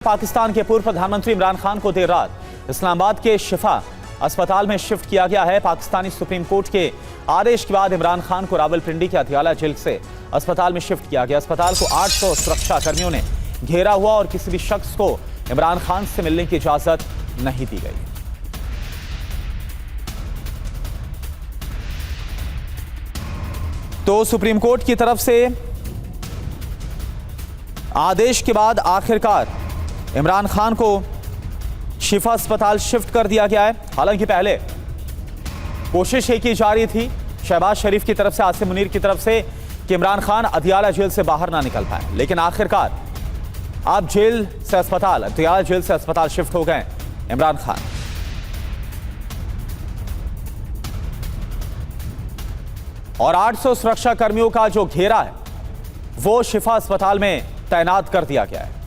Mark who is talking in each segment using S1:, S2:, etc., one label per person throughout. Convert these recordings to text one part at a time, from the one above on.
S1: पाकिस्तान के पूर्व प्रधानमंत्री इमरान खान को देर रात इस्लामाबाद के शिफा अस्पताल में शिफ्ट किया गया है। पाकिस्तानी सुप्रीम कोर्ट के आदेश के बाद इमरान खान को रावलपिंडी के अदियाला जेल से अस्पताल में शिफ्ट किया गया। अस्पताल को 800 सुरक्षा कर्मियों ने घेरा हुआ और किसी भी शख्स को इमरान खान से मिलने की इजाजत नहीं दी गई। तो सुप्रीम कोर्ट की तरफ से आदेश के बाद आखिरकार इमरान खान को शिफा अस्पताल शिफ्ट कर दिया गया है। हालांकि पहले कोशिश की जा रही थी शहबाज शरीफ की तरफ से, आसिम मुनीर की तरफ से कि इमरान खान अदियाला जेल से बाहर ना निकल पाए, लेकिन आखिरकार अब जेल से अस्पताल, अदियाला जेल से अस्पताल शिफ्ट हो गए इमरान खान। और 800 सुरक्षा कर्मियों का जो घेरा है वो शिफा अस्पताल में तैनात कर दिया गया है।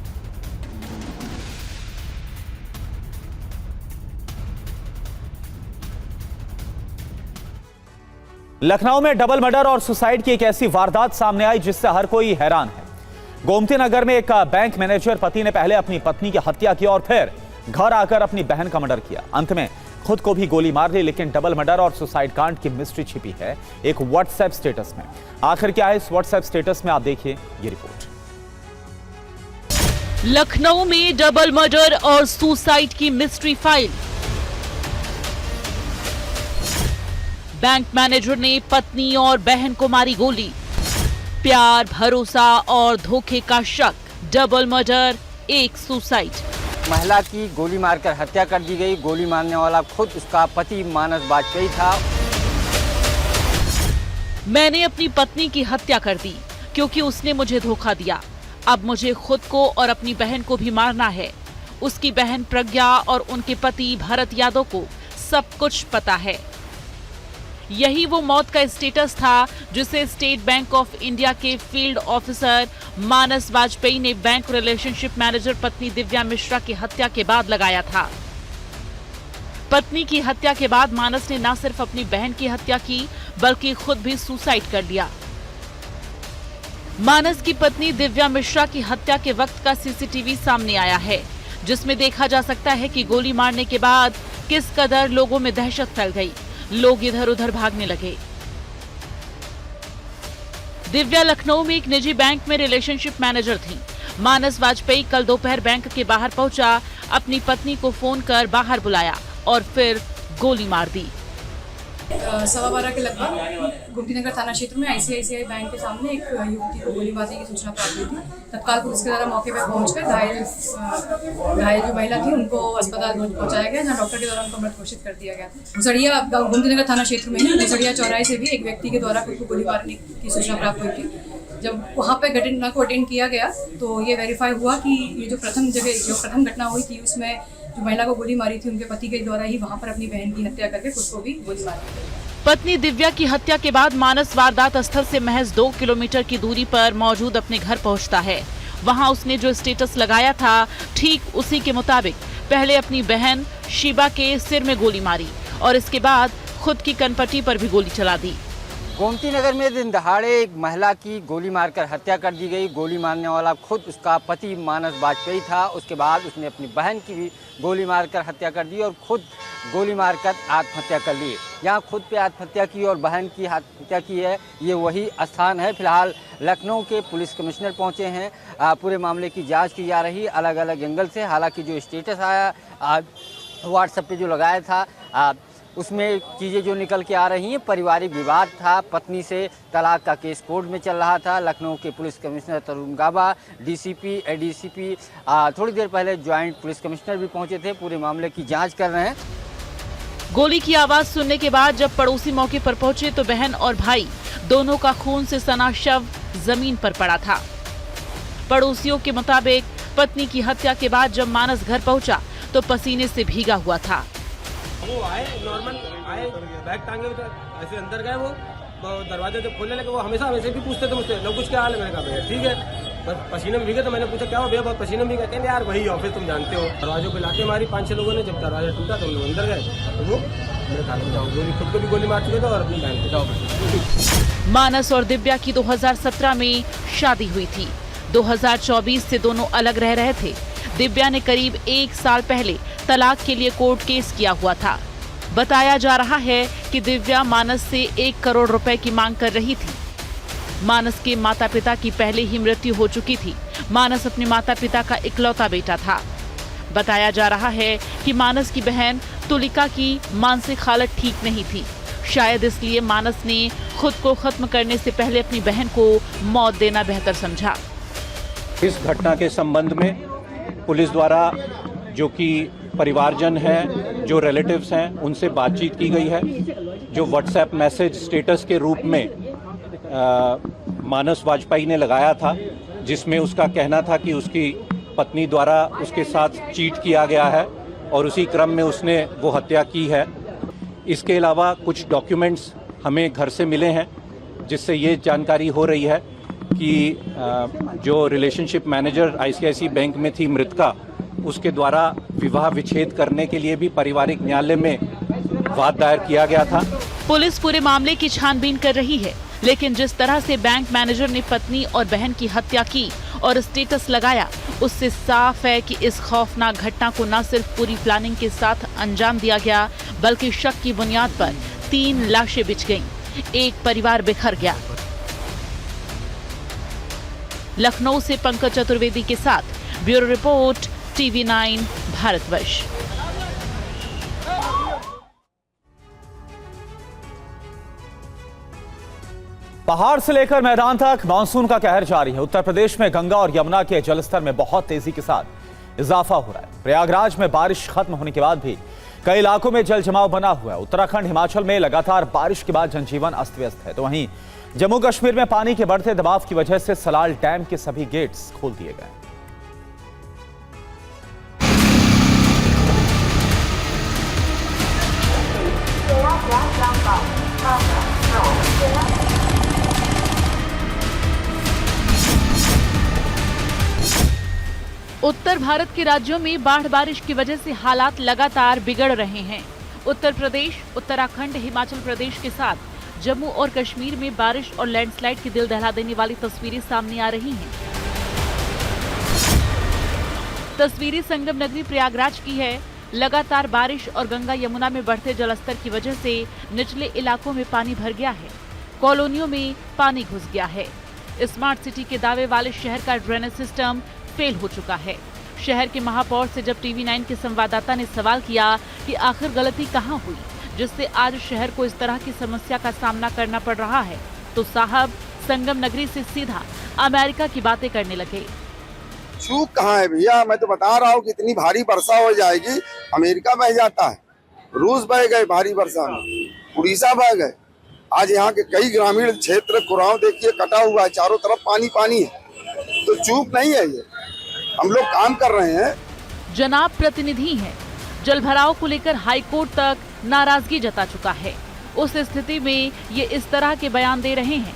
S1: लखनऊ में डबल मर्डर और सुसाइड की एक ऐसी वारदात सामने आई जिससे हर कोई हैरान है। गोमती नगर में एक बैंक मैनेजर पति ने पहले अपनी पत्नी की हत्या की और फिर घर आकर अपनी बहन का मर्डर किया। अंत में खुद को भी गोली मार ली। लेकिन डबल मर्डर और सुसाइड कांड की मिस्ट्री छिपी है एक व्हाट्सएप स्टेटस में। आखिर क्या है इस व्हाट्सएप स्टेटस में, आप देखिए ये रिपोर्ट।
S2: लखनऊ में डबल मर्डर और सुसाइड की मिस्ट्री फाइल। बैंक मैनेजर ने पत्नी और बहन को मारी गोली। प्यार, भरोसा और धोखे का शक, डबल मर्डर, एक सुसाइड।
S3: महिला की गोली मारकर हत्या कर दी गई। गोली मारने वाला खुद उसका पति मानस वाजपेयी था।
S2: मैंने अपनी पत्नी की हत्या कर दी क्योंकि उसने मुझे धोखा दिया। अब मुझे खुद को और अपनी बहन को भी मारना है। उसकी बहन प्रज्ञा और उनके पति भरत यादव को सब कुछ पता है। यही वो मौत का स्टेटस था जिसे स्टेट बैंक ऑफ इंडिया के फील्ड ऑफिसर मानस वाजपेयी ने बैंक रिलेशनशिप मैनेजर पत्नी दिव्या मिश्रा की हत्या के बाद लगाया था। पत्नी की हत्या के बाद मानस ने न सिर्फ अपनी बहन की हत्या की बल्कि खुद भी सुसाइड कर लिया। मानस की पत्नी दिव्या मिश्रा की हत्या के वक्त का सीसीटीवी सामने आया है, जिसमें देखा जा सकता है कि गोली मारने के बाद किस कदर लोगों में दहशत फैल गई। लोग इधर उधर भागने लगे। दिव्या लखनऊ में एक निजी बैंक में रिलेशनशिप मैनेजर थी। मानस वाजपेयी कल दोपहर बैंक के बाहर पहुंचा, अपनी पत्नी को फोन कर बाहर बुलाया और फिर गोली मार दी।
S4: 12:15 के लगभग गोमती नगर थाना क्षेत्र में ICICI बैंक के सामने एक युवती को गोली मारने की सूचना प्राप्त हुई थी। तत्काल पुलिस के द्वारा मौके पर पहुंचकर घायल जो महिला थी उनको अस्पताल पहुंचाया गया, जहां डॉक्टर के द्वारा उनको मृत घोषित कर दिया गया था। घुसड़िया गोमती नगर थाना क्षेत्र में ही घुसड़िया चौराहे से भी एक व्यक्ति के द्वारा खुद को गोली मारने की सूचना प्राप्त हुई थी। जब वहाँ पे घटना को अटेंड किया गया तो ये वेरीफाई हुआ कि ये जो प्रथम घटना हुई थी उसमें जो महिला को गोली मारी थी उनके पति के द्वारा ही वहाँ पर अपनी बहन की हत्या करके खुद को भी गोली मारी।
S2: पत्नी दिव्या की हत्या के बाद मानस वारदात स्थल से महज 2 किलोमीटर की दूरी पर मौजूद अपने घर पहुंचता है। वहां उसने जो स्टेटस लगाया था ठीक उसी के मुताबिक पहले अपनी बहन शिबा के सिर में गोली मारी और इसके बाद खुद की कनपट्टी पर भी गोली चला दी।
S3: गोमती नगर में दिन दहाड़े एक महिला की गोली मारकर हत्या कर दी गई। गोली मारने वाला खुद उसका पति मानस वाजपेयी था। उसके बाद उसने अपनी बहन की भी गोली मारकर हत्या कर दी और खुद गोली मारकर आत्महत्या कर ली। यहाँ खुद पे आत्महत्या की और बहन की हत्या की है, ये वही स्थान है। फिलहाल लखनऊ के पुलिस कमिश्नर पहुँचे हैं। पूरे मामले की जाँच की जा रही अलग अलग एंगल से। हालाँकि जो स्टेटस आया व्हाट्सएप पे जो लगाया था उसमें चीज़ें जो निकल के आ रही हैं, पारिवारिक विवाद था, पत्नी से तलाक का केस कोर्ट में चल रहा था। लखनऊ के पुलिस कमिश्नर तरुण गाबा, DCP, ADCP थोड़ी देर पहले ज्वाइंट पुलिस कमिश्नर भी पहुंचे थे, पूरे मामले की जांच कर रहे हैं।
S2: गोली की आवाज सुनने के बाद जब पड़ोसी मौके पर पहुंचे तो बहन और भाई दोनों का खून से सना शव जमीन पर पड़ा था। पड़ोसियों के मुताबिक पत्नी की हत्या के बाद जब मानस घर पहुंचा तो पसीने से भीगा हुआ था।
S5: वो आए नॉर्मल आए, बैग टांगे हुए थे, ऐसे अंदर गए। वो दरवाजा जब खोलने लगे वो हमेशा वैसे भी पूछते थे मुझसे, लोग कुछ क्या हाल है? मैंने कहा भैया ठीक है, बस पसीने में भीगे। तो मैंने पूछा क्या हो भैया, बहुत पसीने में भीगे? कहते यार वही ऑफिस तुम जानते हो। दरवाजों पे लाते मारी 5-6 लोगों ने। जब दरवाजा टूटा तो हम लोग अंदर गए तो वो मेरे कान में जाओ गोली, खुद को भी गोली मार चुके थे और अपनी बहन को जाओ।
S2: मानस और दिव्या की 2017 में शादी हुई थी। 2024 से दोनों अलग रह रहे थे। दिव्या ने करीब 1 साल पहले तलाक के लिए कोर्ट केस किया हुआ था। बताया जा रहा है कि दिव्या मानस से 1 करोड़ रुपए की मांग कर रही थी। मानस के माता पिता की पहले ही मृत्यु हो चुकी थी। मानस अपने माता पिता का इकलौता बेटा था। बताया जा रहा है कि मानस की बहन तुलिका की मानसिक हालत ठीक नहीं थी। शायद इसलिए मानस ने खुद को खत्म करने से पहले अपनी बहन को मौत देना बेहतर समझा।
S6: इस घटना के संबंध में पुलिस द्वारा जो कि परिवारजन हैं, जो रिलेटिव्स हैं, उनसे बातचीत की गई है। जो व्हाट्सएप मैसेज स्टेटस के रूप में मानस वाजपेयी ने लगाया था, जिसमें उसका कहना था कि उसकी पत्नी द्वारा उसके साथ चीट किया गया है और उसी क्रम में उसने वो हत्या की है। इसके अलावा कुछ डॉक्यूमेंट्स हमें घर से मिले हैं, जिससे ये जानकारी हो रही है कि जो रिलेशनशिप मैनेजर आईसीआईसी बैंक में थी मृतका, उसके द्वारा विवाह विच्छेद करने के लिए भी पारिवारिक न्यायालय में वाद दायर किया गया था।
S2: पुलिस पूरे मामले की छानबीन कर रही है, लेकिन जिस तरह से बैंक मैनेजर ने पत्नी और बहन की हत्या की और स्टेटस लगाया, उससे साफ है कि इस खौफनाक घटना को न सिर्फ पूरी प्लानिंग के साथ अंजाम दिया गया, बल्कि शक की बुनियाद पर 3 लाशें बिछ गईं, एक परिवार बिखर गया। लखनऊ से पंकज चतुर्वेदी के साथ ब्यूरो रिपोर्ट, TV9 भारतवर्ष।
S1: पहाड़ से लेकर मैदान तक मानसून का कहर जारी है। उत्तर प्रदेश में गंगा और यमुना के जलस्तर में बहुत तेजी के साथ इजाफा हो रहा है। प्रयागराज में बारिश खत्म होने के बाद भी कई इलाकों में जल जमाव बना हुआ है। उत्तराखंड, हिमाचल में लगातार बारिश के बाद जनजीवन अस्त व्यस्त है, तो वहीं जम्मू कश्मीर में पानी के बढ़ते दबाव की वजह से सलाल डैम के सभी गेट्स खोल दिए गए।
S2: उत्तर भारत के राज्यों में बाढ़ बारिश की वजह से हालात लगातार बिगड़ रहे हैं। उत्तर प्रदेश, उत्तराखंड, हिमाचल प्रदेश के साथ जम्मू और कश्मीर में बारिश और लैंडस्लाइड की दिल दहला देने वाली तस्वीरें सामने आ रही हैं। तस्वीरें संगम नगरी प्रयागराज की है। लगातार बारिश और गंगा यमुना में बढ़ते जलस्तर की वजह से निचले इलाकों में पानी भर गया है। कॉलोनियों में पानी घुस गया है। स्मार्ट सिटी के दावे वाले शहर का ड्रेनेज सिस्टम फेल हो चुका है। शहर के महापौर से जब TV9 के संवाददाता ने सवाल किया कि आखिर गलती कहां हुई जिससे आज शहर को इस तरह की समस्या का सामना करना पड़ रहा है, तो साहब संगम नगरी से सीधा अमेरिका की बातें करने लगे।
S7: चूक कहाँ है भैया, मैं तो बता रहा हूँ कि इतनी भारी वर्षा हो जाएगी, अमेरिका बह जाता है, रूस बह गए भारी वर्षा में, उड़ीसा बह गए। आज यहाँ के कई ग्रामीण क्षेत्र कुराव देखिए कटा हुआ है, चारों तरफ पानी पानी है, तो चूक नहीं है ये, हम लोग काम कर रहे हैं।
S2: जनाब प्रतिनिधि हैं, जलभराव को लेकर हाईकोर्ट तक नाराजगी जता चुका है। उस स्थिति में ये इस तरह के बयान दे रहे हैं।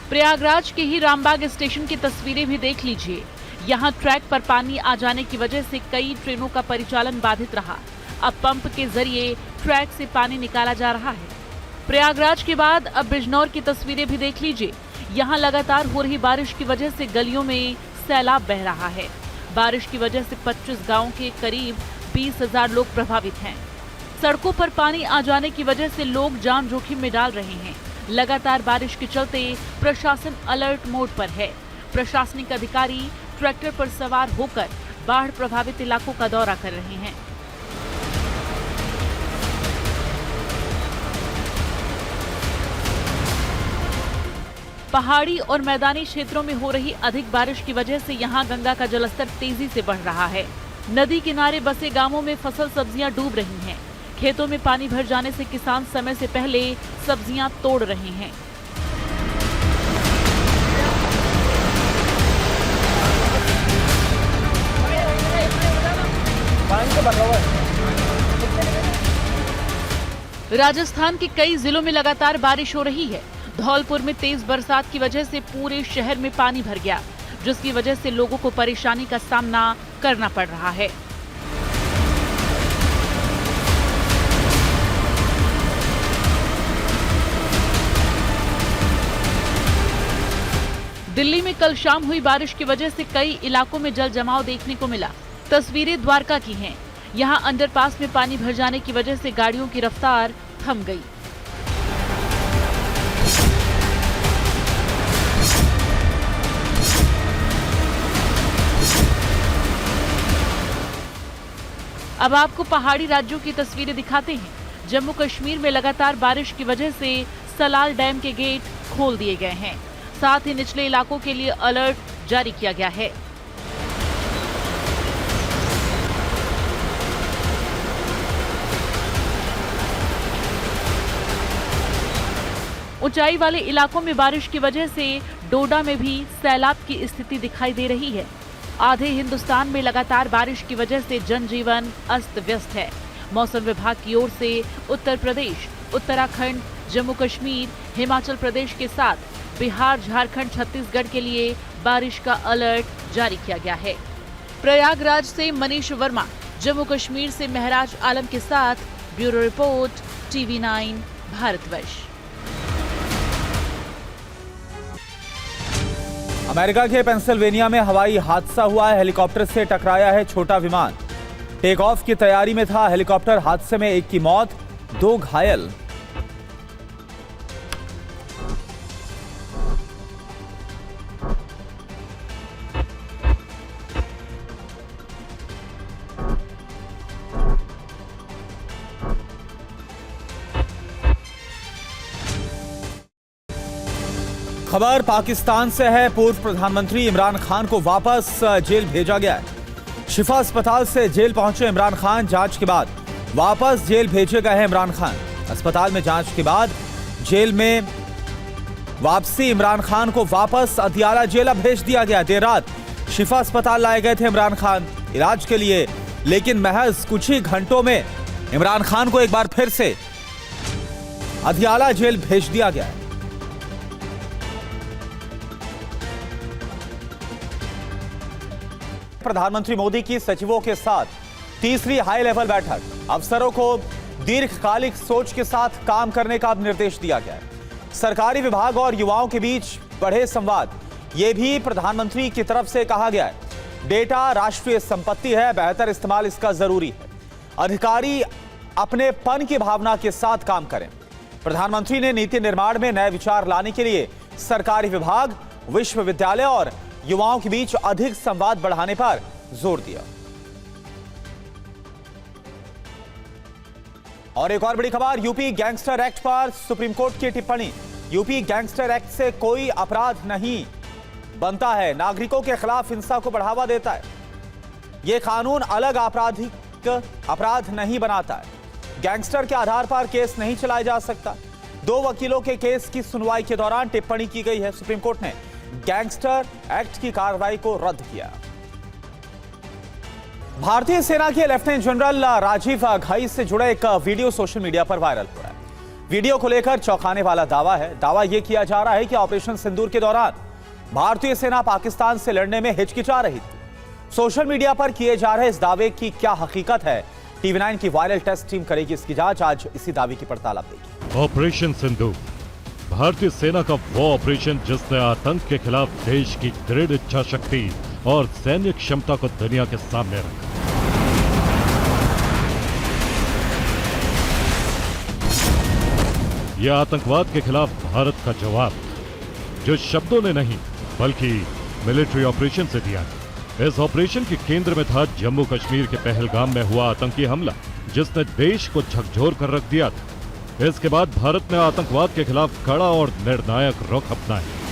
S2: प्रयागराज के ही रामबाग स्टेशन की तस्वीरें भी देख लीजिए। यहाँ ट्रैक पर पानी आ जाने की वजह से कई ट्रेनों का परिचालन बाधित रहा। अब पंप के जरिए ट्रैक से पानी निकाला जा रहा है। प्रयागराज के बाद अब बिजनौर की तस्वीरें भी देख लीजिए। यहाँ लगातार हो रही बारिश की वजह से गलियों में सैलाब बह रहा है। बारिश की वजह से 25 गांवों के करीब 20,000 लोग प्रभावित हैं। सड़कों पर पानी आ जाने की वजह से लोग जान जोखिम में डाल रहे हैं। लगातार बारिश के चलते प्रशासन अलर्ट मोड पर है। प्रशासनिक अधिकारी ट्रैक्टर पर सवार होकर बाढ़ प्रभावित इलाकों का दौरा कर रहे हैं। पहाड़ी और मैदानी क्षेत्रों में हो रही अधिक बारिश की वजह से यहां गंगा का जलस्तर तेजी से बढ़ रहा है। नदी किनारे बसे गांवों में फसल सब्जियां डूब रही हैं। खेतों में पानी भर जाने से किसान समय से पहले सब्जियां तोड़ रहे हैं। राजस्थान के कई जिलों में लगातार बारिश हो रही है। धौलपुर में तेज बरसात की वजह से पूरे शहर में पानी भर गया, जिसकी वजह से लोगों को परेशानी का सामना करना पड़ रहा है। दिल्ली में कल शाम हुई बारिश की वजह से कई इलाकों में जल जमाव देखने को मिला। तस्वीरें द्वारका की हैं। यहां अंडरपास में पानी भर जाने की वजह से गाड़ियों की रफ्तार थम गई। अब आपको पहाड़ी राज्यों की तस्वीरें दिखाते हैं। जम्मू कश्मीर में लगातार बारिश की वजह से सलाल डैम के गेट खोल दिए गए हैं। साथ ही निचले इलाकों के लिए अलर्ट जारी किया गया है। ऊंचाई वाले इलाकों में बारिश की वजह से डोडा में भी सैलाब की स्थिति दिखाई दे रही है। आधे हिंदुस्तान में लगातार बारिश की वजह से जनजीवन अस्त व्यस्त है। मौसम विभाग की ओर से उत्तर प्रदेश, उत्तराखंड, जम्मू कश्मीर, हिमाचल प्रदेश के साथ बिहार, झारखंड, छत्तीसगढ़ के लिए बारिश का अलर्ट जारी किया गया है। प्रयागराज से मनीष वर्मा, जम्मू कश्मीर से महराज आलम के साथ bureau report, TV9 Bharatvarsh.
S1: America के पेंसिल्वेनिया में हवाई हादसा हुआ है। हेलीकॉप्टर से टकराया है छोटा विमान। टेक ऑफ की तैयारी में था हेलीकॉप्टर। हादसे में एक की मौत, 2 घायल। खबर पाकिस्तान से है। पूर्व प्रधानमंत्री इमरान खान को वापस जेल भेजा गया है। शिफा अस्पताल से जेल पहुंचे इमरान खान। जांच के बाद वापस जेल भेजे गए हैं इमरान खान। अस्पताल में जांच के बाद जेल में वापसी इमरान खान को वापस अदियाला जेल भेज दिया गया। देर रात शिफा अस्पताल लाए गए थे इमरान खान इलाज के लिए, लेकिन महज कुछ ही घंटों में इमरान खान को एक बार फिर से अदियाला जेल भेज दिया गया है। प्रधानमंत्री मोदी की सचिवों के साथ तीसरी हाई लेवल बैठक। अफसरों को दीर्घकालिक सोच के साथ काम करने का निर्देश दिया गया है। सरकारी विभाग और युवाओं के बीच बढ़े संवाद, यह भी प्रधानमंत्री की तरफ से कहा गया है। डेटा राष्ट्रीय संपत्ति है, बेहतर इस्तेमाल इसका जरूरी है। अधिकारी अपने पन की भावना के साथ काम करें। प्रधानमंत्री ने नीति निर्माण में नए विचार लाने के लिए सरकारी विभाग, विश्वविद्यालय और युवाओं के बीच अधिक संवाद बढ़ाने पर जोर दिया। और एक और बड़ी खबर, यूपी गैंगस्टर एक्ट पर सुप्रीम कोर्ट की टिप्पणी। यूपी गैंगस्टर एक्ट से कोई अपराध नहीं बनता है, नागरिकों के खिलाफ हिंसा को बढ़ावा देता है। यह कानून अलग आपराधिक अपराध नहीं बनाता है। गैंगस्टर के आधार पर केस नहीं चलाया जा सकता। 2 वकीलों के केस की सुनवाई के दौरान टिप्पणी की गई है। सुप्रीम कोर्ट ने गैंगस्टर एक्ट की कार्रवाई को रद्द किया। भारतीय सेना के लेफ्टिनेंट जनरल राजीव घई से जुड़े एक वीडियो सोशल मीडिया पर वायरल हो रहा है। वीडियो को लेकर चौंकाने वाला दावा है। दावा यह किया जा रहा है कि ऑपरेशन सिंदूर के दौरान भारतीय सेना पाकिस्तान से लड़ने में हिचकिचा रही थी। सोशल मीडिया पर किए जा रहे इस दावे की क्या हकीकत है, TV9 की वायरल टेस्ट टीम करेगी इसकी जांच। आज इसी दावे की पड़ताल आप देखिए।
S8: ऑपरेशन सिंदूर भारतीय सेना का वो ऑपरेशन जिसने आतंक के खिलाफ देश की दृढ़ इच्छा शक्ति और सैन्य क्षमता को दुनिया के सामने रखा। यह आतंकवाद के खिलाफ भारत का जवाब जो शब्दों ने नहीं बल्कि मिलिट्री ऑपरेशन से दिया। इस ऑपरेशन के केंद्र में था जम्मू कश्मीर के पहलगाम में हुआ आतंकी हमला, जिसने देश को झकझोर कर रख दिया था। इसके बाद भारत ने आतंकवाद के खिलाफ कड़ा और निर्णायक रुख अपनाया।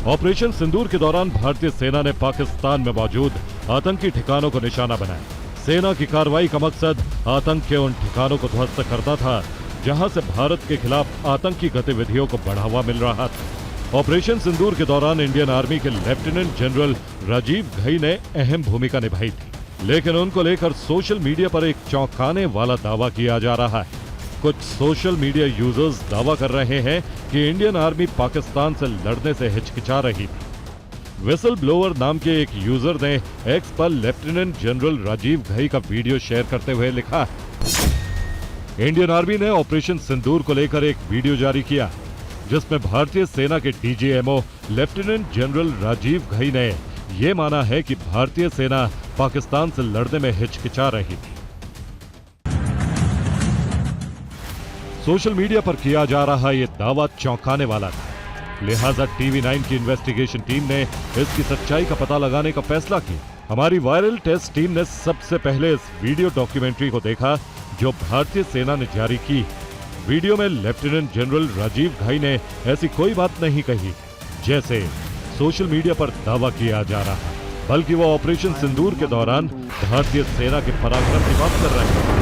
S8: ऑपरेशन सिंदूर के दौरान भारतीय सेना ने पाकिस्तान में मौजूद आतंकी ठिकानों को निशाना बनाया। सेना की कार्रवाई का मकसद आतंक के उन ठिकानों को ध्वस्त करना था जहां से भारत के खिलाफ आतंकी गतिविधियों को बढ़ावा मिल रहा था। ऑपरेशन सिंदूर के दौरान इंडियन आर्मी के लेफ्टिनेंट जनरल राजीव घई ने अहम भूमिका निभाई थी, लेकिन उनको लेकर सोशल मीडिया पर एक चौंकाने वाला दावा किया जा रहा है। कुछ सोशल मीडिया यूजर्स दावा कर रहे हैं कि इंडियन आर्मी पाकिस्तान से लड़ने से हिचकिचा रही थी। विसल ब्लोअर नाम के एक यूजर ने एक्स पर लेफ्टिनेंट जनरल राजीव घई का वीडियो शेयर करते हुए लिखा है, इंडियन आर्मी ने ऑपरेशन सिंदूर को लेकर एक वीडियो जारी किया, जिसमें भारतीय सेना के DGMO lieutenant general Rajiv Ghai ने यह माना है कि भारतीय सेना पाकिस्तान से लड़ने में हिचकिचा रही थी। सोशल मीडिया पर किया जा रहा यह दावा चौंकाने वाला था, लिहाजा TV9 की इन्वेस्टिगेशन टीम ने इसकी सच्चाई का पता लगाने का फैसला किया। हमारी वायरल टेस्ट टीम ने सबसे पहले इस वीडियो डॉक्यूमेंट्री को देखा जो भारतीय सेना ने जारी की। वीडियो में लेफ्टिनेंट जनरल राजीव घई ने ऐसी कोई बात नहीं कही जैसे सोशल मीडिया पर दावा किया जा रहा, बल्कि वो ऑपरेशन सिंदूर के दौरान भारतीय सेना के पराक्रम की बात कर रहे हैं।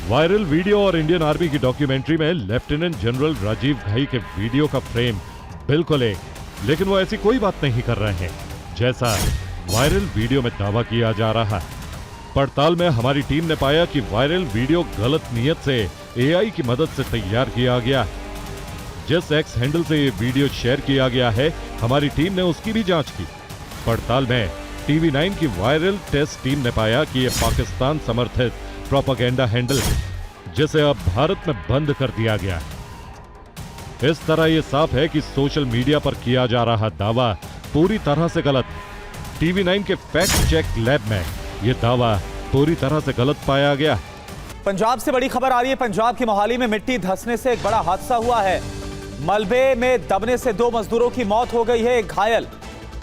S8: वायरल वीडियो और इंडियन आर्मी की डॉक्यूमेंट्री में लेफ्टिनेंट जनरल राजीव घई के वीडियो का फ्रेम बिल्कुल एक, लेकिन वो ऐसी कोई बात नहीं कर रहे हैं जैसा वायरल वीडियो में दावा किया जा रहा है। पड़ताल में हमारी टीम ने पाया कि वायरल वीडियो गलत नियत से AI की मदद से तैयार किया गया। जिस एक्स हैंडल से ये वीडियो शेयर किया गया है, हमारी टीम ने उसकी भी जांच की। पड़ताल में TV9 की वायरल टेस्ट टीम ने पाया कि यह पाकिस्तान समर्थित प्रोपेगेंडा हैंडल है, जिसे अब भारत में बंद कर दिया गया है। इस तरह यह साफ है कि सोशल मीडिया पर किया जा रहा दावा पूरी तरह से गलत है। TV9 के फैक्ट चेक लैब में यह दावा पूरी तरह से गलत पाया गया।
S1: पंजाब से बड़ी खबर आ रही है। पंजाब की मोहाली में मिट्टी धंसने से एक बड़ा हादसा हुआ है। मलबे में दबने से 2 मजदूरों की मौत हो गई है, एक घायल।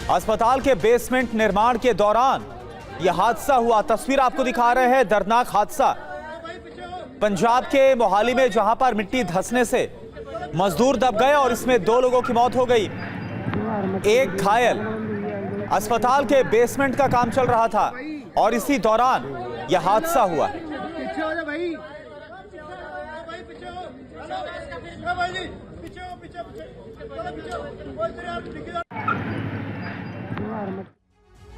S1: अस्पताल के बेसमेंट निर्माण के दौरान यह हादसा हुआ। तस्वीर आपको दिखा रहे हैं, दर्दनाक हादसा पंजाब के मोहाली में, जहां पर मिट्टी धंसने से मजदूर दब गए और इसमें 2 लोगों की मौत हो गई, एक घायल। अस्पताल के बेसमेंट का काम चल रहा था और इसी दौरान यह हादसा हुआ।